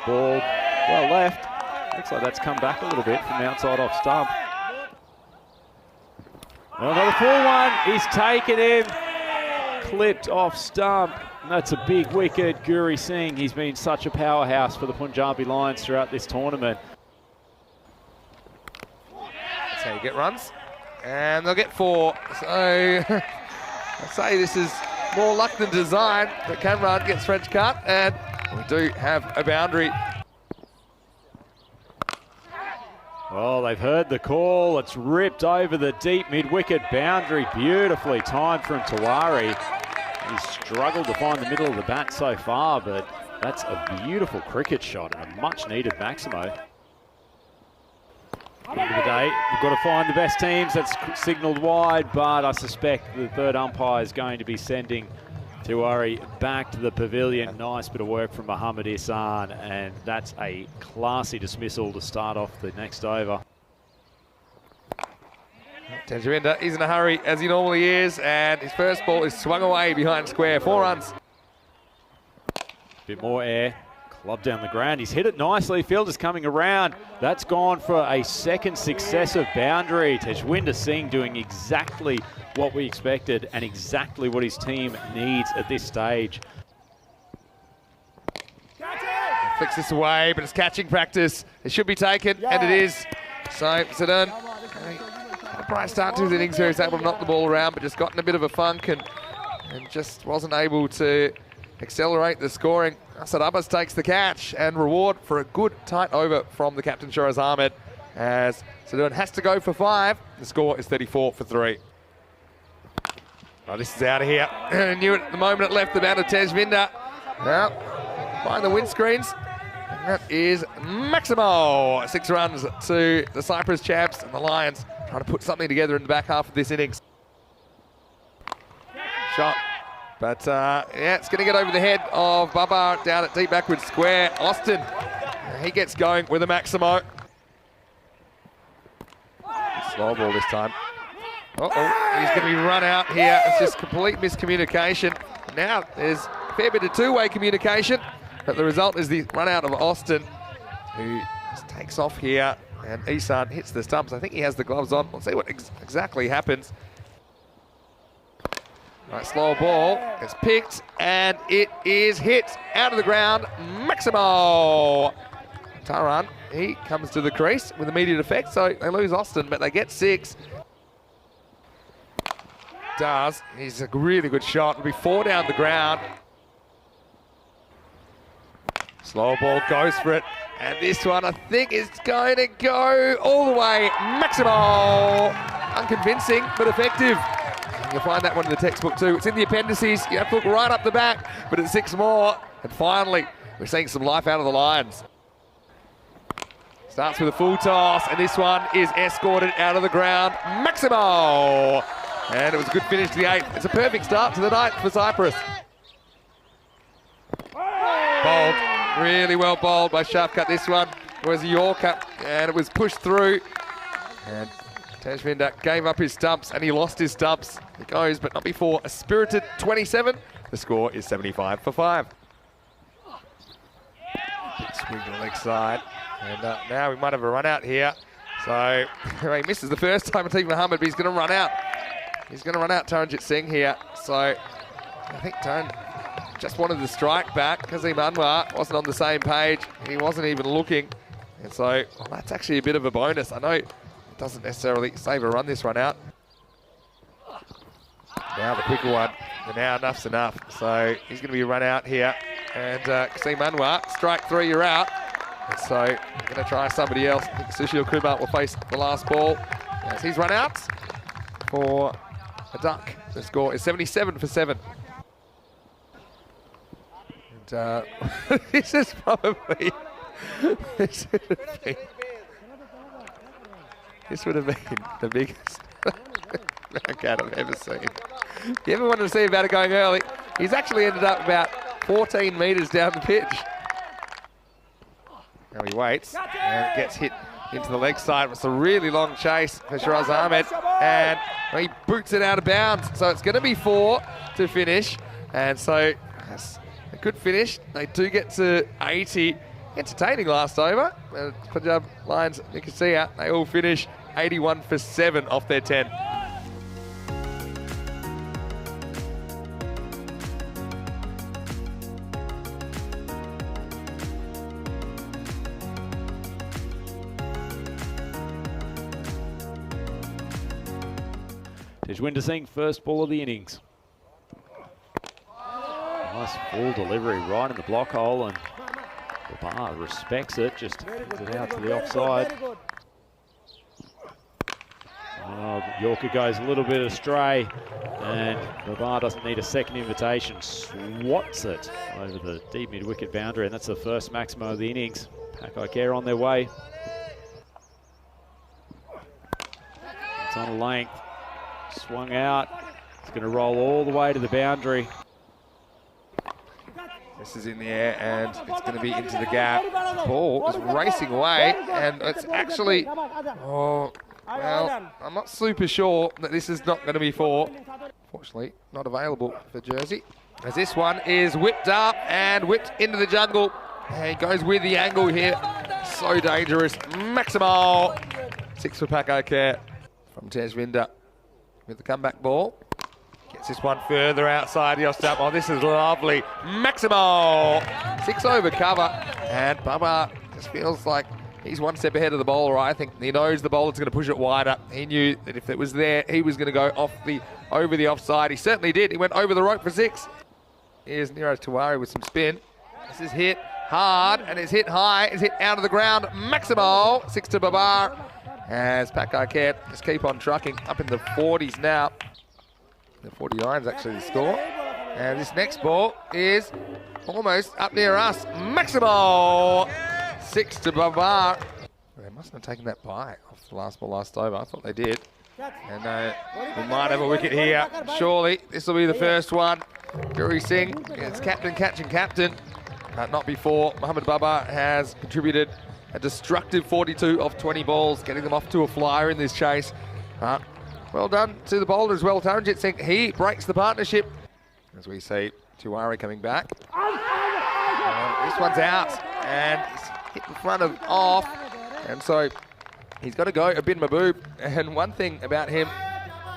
ball well left. Looks like that's come back a little bit from outside off stump. Well, another full one. He's taken him. Clipped off stump. That's a big wicket. Guri Singh, he's been such a powerhouse for the Punjabi Lions throughout this tournament. That's how you get runs. And they'll get 4. So I'd say this is more luck than design. But Cameron gets French cut, and we do have a boundary. Well, they've heard the call. It's ripped over the deep mid-wicket boundary. Beautifully timed from Tiwari. He's struggled to find the middle of the bat so far, but that's a beautiful cricket shot and a much-needed Maximo. At the end of the day, we've got to find the best teams. That's signalled wide, but I suspect the third umpire is going to be sending Tiwari back to the pavilion. Nice bit of work from Mohammad Ihsan, and that's a classy dismissal to start off the next over. Tejinder, he's in a hurry, as he normally is, and his first ball is swung away behind square. 4 runs. Bit more air. Club down the ground. He's hit it nicely. Fielder's coming around. That's gone for a second successive boundary. Tejinder Singh doing exactly what we expected and exactly what his team needs at this stage. Flicks this away, but it's catching practice. It should be taken, and it is. So, Zidane, a bright start to his innings here. He's able to knock the ball around, but just got in a bit of a funk and just wasn't able to accelerate the scoring. Asad Abbas takes the catch and reward for a good tight over from the captain Shiraz Ahmed, as Zidane has to go for 5. The score is 34 for 3. Oh, this is out of here. Knew it the moment it left the bat of Tejinder. Now, behind the windscreens. That is Maximo. 6 runs to the Cyprus champs, and the Lions trying to put something together in the back half of this innings. Shot. But, yeah, it's going to get over the head of Babar down at deep backward square. Austin, he gets going with a Maximo. Slow ball this time. Uh-oh, he's going to be run out here. It's just complete miscommunication. Now there's a fair bit of two-way communication, but the result is the run out of Austin, who just takes off here, and Ihsan hits the stumps. I think he has the gloves on. We'll see what exactly happens. Right, slow ball, it's picked, and it is hit out of the ground. Maximo! Taran, he comes to the crease with immediate effect, so they lose Austin, but they get 6. Does. He's a really good shot. It'll be 4 down the ground. Slow ball goes for it. And this one, I think, is going to go all the way. Maximo! Unconvincing, but effective. You'll find that one in the textbook too. It's in the appendices. You have to look right up the back, but it's 6 more. And finally, we're seeing some life out of the Lions. Starts with a full toss, and this one is escorted out of the ground. Maximo! And it was a good finish to the 8th. It's a perfect start to the 9th for Cyprus. Bowled, really well bowled by Shafkat. This one was a Yorker, and it was pushed through. And Tejinder gave up his stumps, and he lost his stumps. It goes, but not before a spirited 27. The score is 75 for 5. Big swing to the leg side. And now we might have a run out here. So he misses the first time Atiq Mohammed, but he's going to run out. He's going to run out Taranjit Singh here. So I think Taran just wanted to strike back. Kazim Anwar wasn't on the same page. He wasn't even looking. And so well, that's actually a bit of a bonus. I know it doesn't necessarily save a run, this run out. Now the quicker one. And now enough's enough. So he's going to be run out here. And Kazim Anwar, strike 3, you're out. And so I'm going to try somebody else. I think Sushil Kumar will face the last ball as he's run out for a duck. The score is 77 for 7. And this is probably... this would have been the biggest knockout I've ever seen. If you ever wanted to see about it going early, he's actually ended up about 14 metres down the pitch. Now he waits and gets hit into the leg side. It's a really long chase for Shiraz Ahmed, and he boots it out of bounds. So it's going to be 4 to finish, and so that's a good finish. They do get to 80, entertaining last over. Punjab Lions, you can see they all finish 81 for 7 off their 10. Tejwinder Singh, first ball of the innings. Nice full delivery right in the block hole, and the bar respects it, just hands it out to the offside. Yorker goes a little bit astray, and the bar doesn't need a second invitation. Swats it over the deep mid-wicket boundary, and that's the first maximum of the innings. PIC on their way. It's on a length. Swung out. It's going to roll all the way to the boundary. This is in the air, and it's going to be into the gap. Ball is racing away, and it's actually... Oh, well, I'm not super sure that this is not going to be 4. Fortunately, not available for Jersey. As this one is whipped up and whipped into the jungle. And he goes with the angle here. So dangerous. Maximal. 6 for PIC from Tejwinder. With the comeback ball. Gets this one further outside the off-stump. Oh, this is lovely. Maximal. 6 over cover. And Bubba just feels like he's one step ahead of the bowler. I think he knows the bowler's going to push it wider. He knew that if it was there, he was going to go over the offside. He certainly did. He went over the rope for 6. Here's Niraj Tiwari with some spin. This is hit hard and it's hit high. It's hit out of the ground. Maximal. 6 to Babar. As PIC just keep on trucking up in the 40s now. The 49 is actually the score. And this next ball is almost up near us. Maximal! 6 to Babar. They mustn't have taken that bite off the last ball last over. I thought they did. And we might have a wicket here. Surely this will be the first one. Guri Singh gets captain catching captain. Not before. Mohammad Babar has contributed a destructive 42 off 20 balls, getting them off to a flyer in this chase. Well done to the bowler as well. Taranjit Singh, he breaks the partnership. As we see Tiwari coming back. This one's out, and it's hit in front of off. And so he's got to go a bin Mahbub. And one thing about him,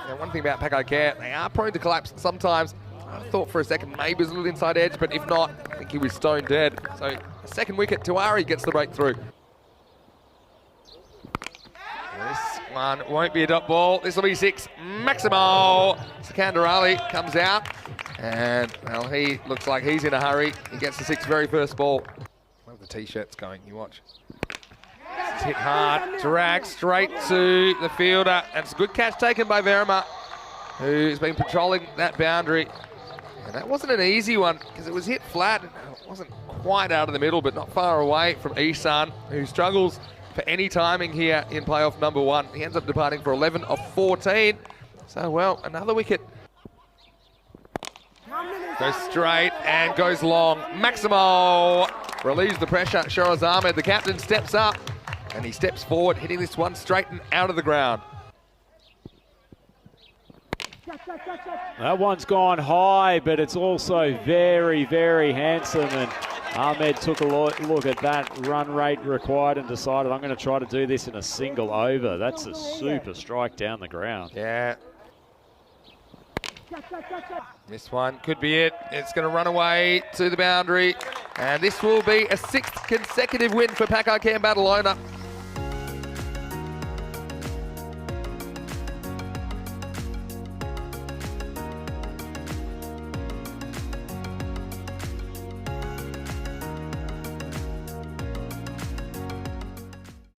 and one thing about PIC, they are prone to collapse sometimes. I thought for a second maybe it was a little inside edge, but if not, I think he was stone dead. So second wicket, Tiwari gets the breakthrough. This one won't be a dot ball. This will be 6. Maximal. Sikandar Ali comes out. And, well, he looks like he's in a hurry. He gets the 6th very first ball. Love the T-shirts going. You watch. This is hit hard. Drag straight to the fielder. And it's a good catch taken by Verma, who's been patrolling that boundary. And that wasn't an easy one because it was hit flat. It wasn't quite out of the middle, but not far away from Ihsan, who struggles for any timing here in playoff number 1. He ends up departing for 11 of 14. So, well, another wicket. Goes straight and goes long. Maximal relieves the pressure. Shiraz Ahmed, the captain, steps up and he steps forward, hitting this one straight and out of the ground. That one's gone high, but it's also very, very handsome. And Ahmed took a look at that run rate required and decided, I'm going to try to do this in a single over. That's a super strike down the ground. Yeah. This one could be it. It's going to run away to the boundary. And this will be a 6th consecutive win for PIC and Badalona.